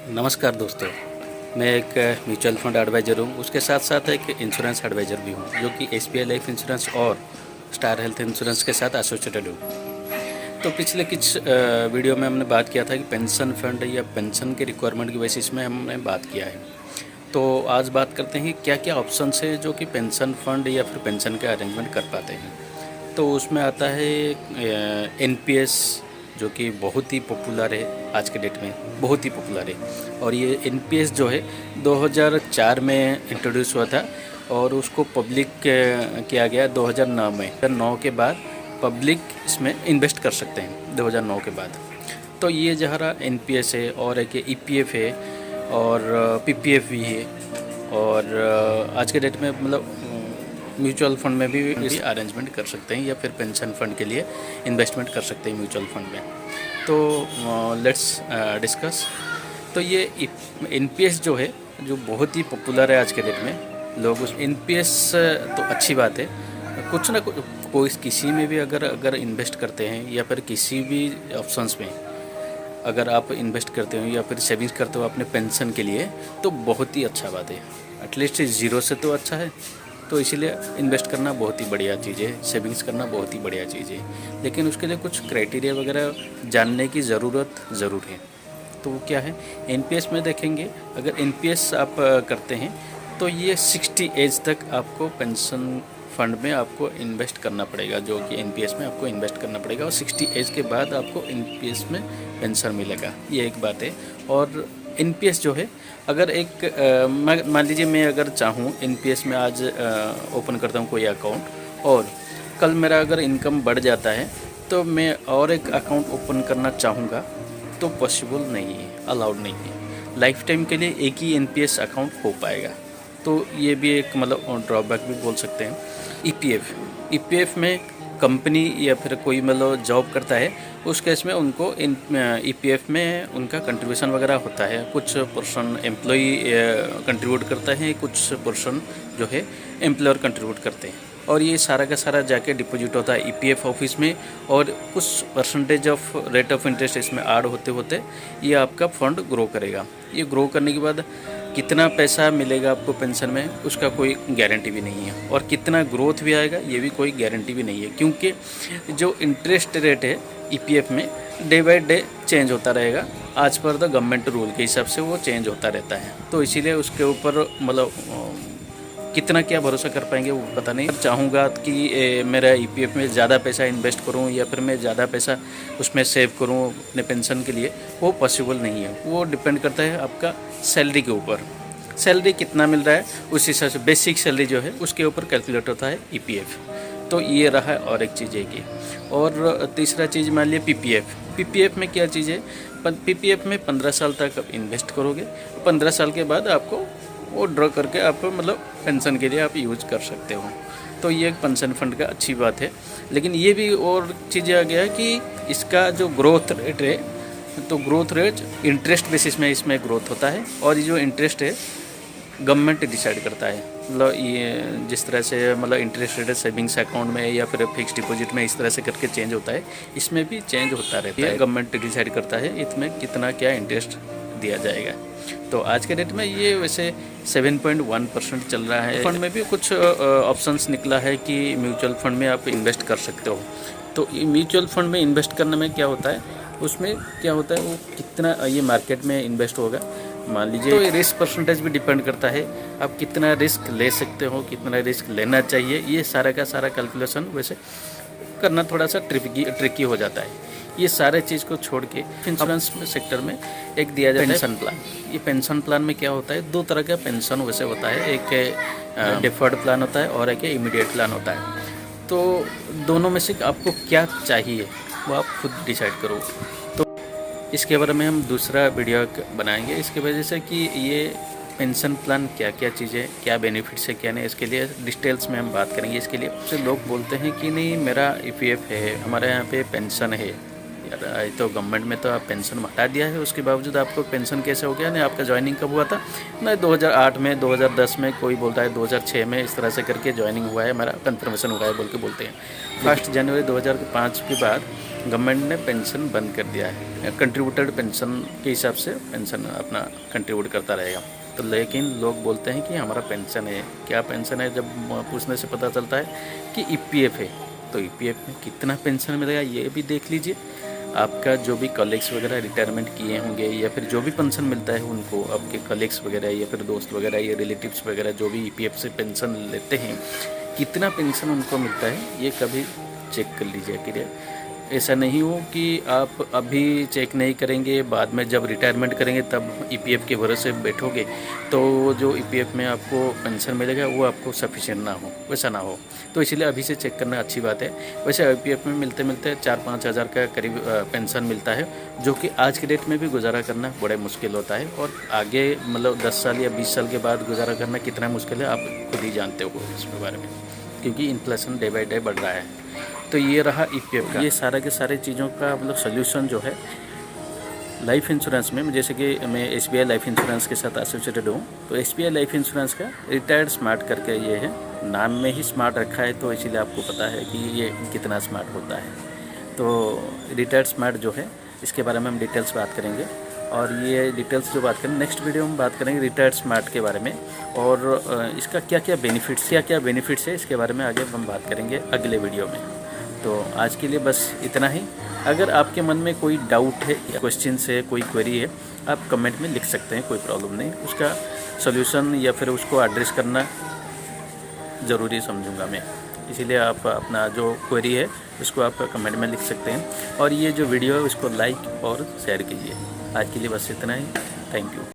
नमस्कार दोस्तों, मैं एक म्यूचुअल फंड एडवाइज़र हूँ। उसके साथ साथ एक इंश्योरेंस एडवाइज़र भी हूँ, जो कि एसबीआई लाइफ इंश्योरेंस और स्टार हेल्थ इंश्योरेंस के साथ एसोसिएटेड हूँ। तो पिछले कुछ वीडियो में हमने बात किया था कि पेंशन फंड या पेंशन के रिक्वायरमेंट की बेसिस में हमने बात किया है। तो आज बात करते हैं क्या क्या ऑप्शंस है जो कि पेंशन फंड या फिर पेंशन के अरेंजमेंट कर पाते हैं। तो उसमें आता है एनपीएस, जो कि बहुत ही पॉपुलर है आज के डेट में, बहुत ही पॉपुलर है। और ये एनपीएस जो है 2004 में इंट्रोड्यूस हुआ था और उसको पब्लिक किया गया 2009 में। 2009 के बाद पब्लिक इसमें इन्वेस्ट कर सकते हैं 2009 के बाद। तो ये जहरा एनपीएस है और एक ईपीएफ है और पीपीएफ भी है। और आज के डेट में मतलब म्यूचुअल फंड में भी अरेंजमेंट कर सकते हैं या फिर पेंशन फंड के लिए इन्वेस्टमेंट कर सकते हैं म्यूचुअल फंड में। तो लेट्स डिस्कस। तो ये एनपीएस जो है, जो बहुत ही पॉपुलर है आज के डेट में, लोग उस एनपीएस तो अच्छी बात है। कुछ ना कुछ कोई किसी में भी अगर इन्वेस्ट करते हैं या फिर किसी भी ऑप्शंस में अगर आप इन्वेस्ट करते हो या फिर सेविंग्स करते हो अपने पेंशन के लिए, तो बहुत ही अच्छा बात है। एटलीस्ट ज़ीरो से तो अच्छा है। तो इसीलिए इन्वेस्ट करना बहुत ही बढ़िया चीज़ है, सेविंग्स करना बहुत ही बढ़िया चीज़ है। लेकिन उसके लिए कुछ क्राइटेरिया वगैरह जानने की ज़रूरत ज़रूर है। तो वो क्या है, एनपीएस में देखेंगे। अगर एनपीएस आप करते हैं तो ये 60 एज तक आपको पेंशन फंड में आपको इन्वेस्ट करना पड़ेगा, जो कि एनपीएस में आपको इन्वेस्ट करना पड़ेगा। और 60 एज के बाद आपको एनपीएस में पेंशन मिलेगा, ये एक बात है। और एनपीएस जो है, अगर एक मान लीजिए मैं अगर चाहूँ एनपीएस में आज ओपन करता हूँ कोई अकाउंट, और कल मेरा अगर इनकम बढ़ जाता है तो मैं और एक अकाउंट ओपन करना चाहूँगा, तो पॉसिबल नहीं है, अलाउड नहीं है। लाइफ टाइम के लिए एक ही एनपीएस अकाउंट हो पाएगा। तो ये भी एक मतलब ड्रॉबैक भी बोल सकते हैं। ईपीएफ में कंपनी या फिर कोई मतलब जॉब करता है, उस केस में उनको ईपीएफ में उनका कंट्रीब्यूशन वगैरह होता है। कुछ पर्सन एम्प्लॉई कंट्रीब्यूट करता है, कुछ पर्सन जो है एम्प्लॉयर कंट्रीब्यूट करते हैं। और ये सारा का सारा जाके डिपॉजिट होता है ईपीएफ ऑफिस में, और कुछ percentage of rate of interest इसमें ऐड होते होते ये आपका फंड ग्रो करेगा। ये ग्रो करने के बाद कितना पैसा मिलेगा आपको पेंशन में, उसका कोई गारंटी भी नहीं है। और कितना ग्रोथ भी आएगा, ये भी कोई गारंटी भी नहीं है, क्योंकि जो इंटरेस्ट रेट है ईपीएफ में डे बाय डे चेंज होता रहेगा। आज पर तो गवर्नमेंट रूल के हिसाब से वो चेंज होता रहता है। तो इसीलिए उसके ऊपर मतलब कितना क्या भरोसा कर पाएंगे वो पता नहीं। चाहूँगा कि मेरा ईपीएफ में ज़्यादा पैसा इन्वेस्ट करूँ या फिर मैं ज़्यादा पैसा उसमें सेव करूँ अपने पेंशन के लिए, वो पॉसिबल नहीं है। वो डिपेंड करता है आपका सैलरी के ऊपर। सैलरी कितना मिल रहा है उस हिसाब से बेसिक सैलरी जो है उसके ऊपर कैलकुलेट होता है ईपीएफ। तो ये रहा। और एक चीज़ है कि, और तीसरा चीज़ मान लिया पीपीएफ में क्या चीज़ है, पीपीएफ में 15 साल तक आप इन्वेस्ट करोगे, 15 साल के बाद आपको वो ड्रॉ करके आप मतलब पेंशन के लिए आप यूज कर सकते हो। तो ये एक पेंशन फंड का अच्छी बात है। लेकिन ये भी और चीज़ें आ गया कि इसका जो ग्रोथ रेट है, तो ग्रोथ रेट इंटरेस्ट बेसिस में इसमें ग्रोथ होता है। और ये जो इंटरेस्ट है गवर्नमेंट डिसाइड करता है। मतलब ये जिस तरह से मतलब इंटरेस्ट रेट सेविंग्स अकाउंट में या फिर फिक्स डिपॉजिट में इस तरह से करके चेंज होता है, इसमें भी चेंज होता रहता है। गवर्नमेंट डिसाइड करता है इसमें कितना क्या इंटरेस्ट दिया जाएगा। तो आज के डेट में ये वैसे 7.1% चल रहा है। फंड में भी कुछ ऑप्शंस निकला है कि म्यूचुअल फंड में आप इन्वेस्ट कर सकते हो। तो ये म्यूचुअल फंड में इन्वेस्ट करने में क्या होता है, उसमें क्या होता है, वो कितना ये मार्केट में इन्वेस्ट होगा मान लीजिए। तो ये रिस्क परसेंटेज भी डिपेंड करता है, आप कितना रिस्क ले सकते हो, कितना रिस्क लेना चाहिए। ये सारा का सारा कैलकुलेशन वैसे करना थोड़ा सा ट्रिकी हो जाता है। ये सारे चीज़ को छोड़ के इंश्योरेंस सेक्टर में एक दिया जाता है पेंशन प्लान। ये पेंशन प्लान में क्या होता है, दो तरह का पेंशन वैसे होता है। एक डिफर्ड प्लान होता है और एक इमीडिएट प्लान होता है। तो दोनों में से आपको क्या चाहिए वो आप खुद डिसाइड करो। तो इसके बारे में हम दूसरा वीडियो बनाएंगे, इसके वजह से कि ये पेंशन प्लान क्या क्या चीज़ें, क्या बेनिफिट्स है क्या नहीं, इसके लिए डिटेल्स में हम बात करेंगे। इसके लिए लोग बोलते हैं कि नहीं मेरा ईपीएफ है, हमारे यहाँ पे पेंशन है, तो गवर्नमेंट में तो आप पेंशन हटा दिया है, उसके बावजूद आपको पेंशन कैसे हो गया? नहीं, आपका ज्वाइनिंग कब हुआ था? नहीं, 2008 में, 2010 में, कोई बोलता है 2006 में, इस तरह से करके ज्वाइनिंग हुआ है, हमारा कन्फर्मेशन हुआ है बोल के बोलते हैं। 1 जनवरी 2005 के बाद गवर्नमेंट ने पेंशन बंद कर दिया है। कंट्रीब्यूटेड पेंशन के हिसाब से पेंशन अपना कंट्रीब्यूट करता रहेगा। तो लेकिन लोग बोलते हैं कि हमारा पेंशन है। क्या पेंशन है? जब पूछने से पता चलता है कि ईपीएफ है। तो ईपीएफ में कितना पेंशन मिलेगा ये भी देख लीजिए। आपका जो भी कलीग्स वगैरह रिटायरमेंट किए होंगे या फिर जो भी पेंशन मिलता है उनको, आपके कलीग्स वगैरह या फिर दोस्त वगैरह या रिलेटिव्स वगैरह जो भी ईपीएफ से पेंशन लेते हैं, कितना पेंशन उनको मिलता है ये कभी चेक कर लीजिए। कि ऐसा नहीं हो कि आप अभी चेक नहीं करेंगे, बाद में जब रिटायरमेंट करेंगे तब ईपीएफ के भरोसे बैठोगे तो जो ईपीएफ में आपको पेंशन मिलेगा वो आपको सफिशिएंट ना हो, वैसा ना हो। तो इसलिए अभी से चेक करना अच्छी बात है। वैसे ईपीएफ में मिलते मिलते 4-5 हज़ार का करीब पेंशन मिलता है, जो कि आज के डेट में भी गुजारा करना बड़े मुश्किल होता है। और आगे मतलब 10 साल या 20 साल के बाद गुजारा करना कितना मुश्किल है आप खुद ही जानते हो इसके बारे में, क्योंकि इन्फ्लेशन डे बाई डे बढ़ रहा है। तो ये रहा ईपीएफ का। ये सारा के सारे चीज़ों का मतलब सोल्यूशन जो है लाइफ इंश्योरेंस में, जैसे कि मैं एसबीआई लाइफ इंश्योरेंस के साथ एसोसिएटेड हूँ, तो एसबीआई लाइफ इंश्योरेंस का रिटायर्ड स्मार्ट करके ये है। नाम में ही स्मार्ट रखा है तो इसीलिए आपको पता है कि ये कितना स्मार्ट होता है। तो रिटायर्ड स्मार्ट जो है इसके बारे में हम डिटेल्स बात करेंगे, और ये डिटेल्स जो बात करें नेक्स्ट वीडियो में बात करेंगे रिटायर्ड स्मार्ट के बारे में, और इसका क्या क्या बेनिफिट्स है इसके बारे में आगे हम बात करेंगे अगले वीडियो में। तो आज के लिए बस इतना ही। अगर आपके मन में कोई डाउट है या क्वेश्चन है, कोई क्वेरी है, आप कमेंट में लिख सकते हैं, कोई प्रॉब्लम नहीं। उसका सॉल्यूशन या फिर उसको एड्रेस करना ज़रूरी समझूंगा मैं। इसीलिए आप अपना जो क्वेरी है उसको आप कमेंट में लिख सकते हैं, और ये जो वीडियो है उसको लाइक और शेयर कीजिए। आज के लिए बस इतना ही। Thank you.